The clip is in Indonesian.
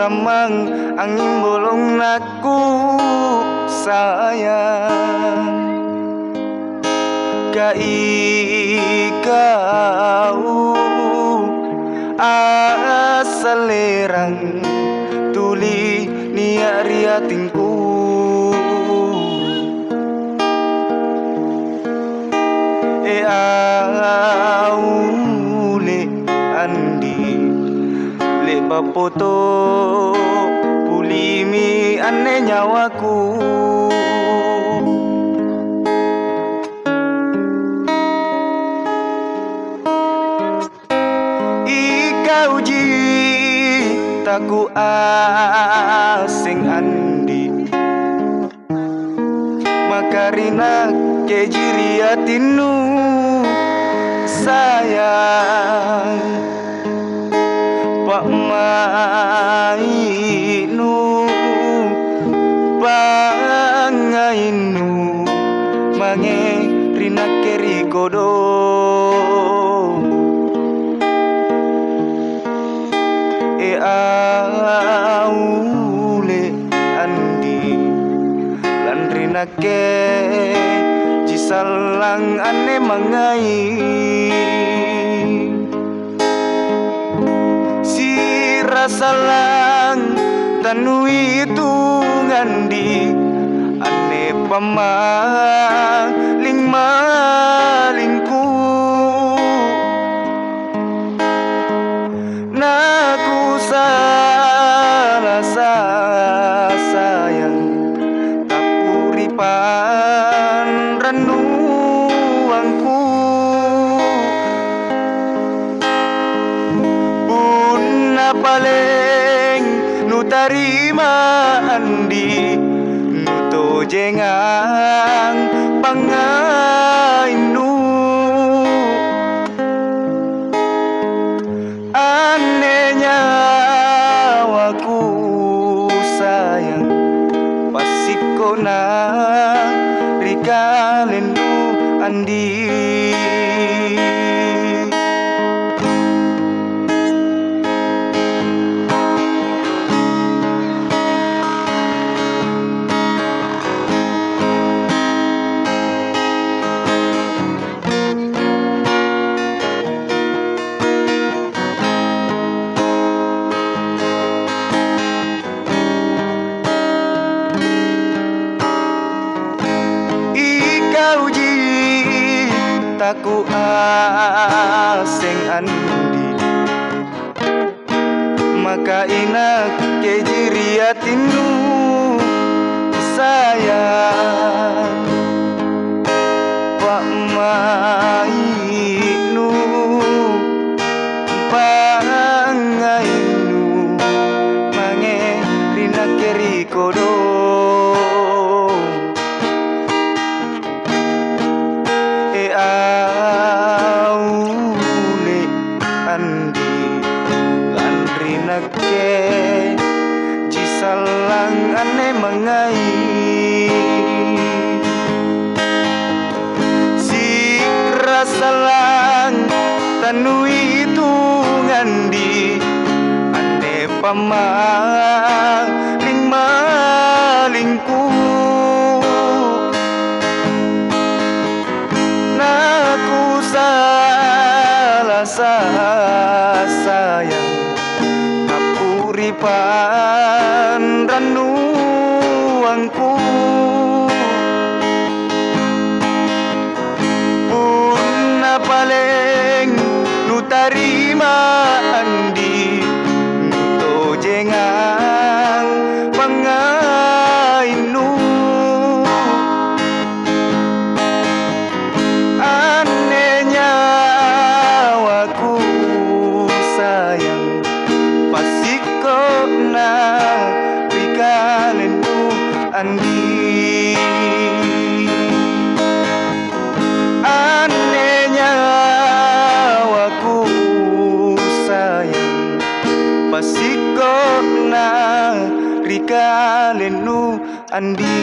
lamang angin bolong naku sayang. Ikau asalerang tuli niya riatingku. Aule andi le papoto pulimi ane nyawaku. Ikau ji taku asing andi makarina kejiriatinu sayang. Pak mainu pangainu mange rina keri kodo. Aule andi lan rina ke jisalang ane mangai. Si rasalang tanui itu ngandi ane pamaling malingku. Naku salah sayang tapuripan ranuangku. Puna paling nu tarima andi nu tojengang pangainu. Anehnya waku sayang pasikona rikalendu andi. Taku asing andi maka inak kejiriatinu sayang. Pak mainu pangainu mange rina keri kodo. Aule andi lan rina ke jisalang ane mangai. Si rasalang tanui itu ngandi ane pamaling malingku. Naku salah sayang kapuripan ranuangku. Puna paling nu tarima andi nu tojengang pangainu. Anehnya waku sayang pasikona rikalendu andi. Anehnya waku sayang pasikona rikalendu andi.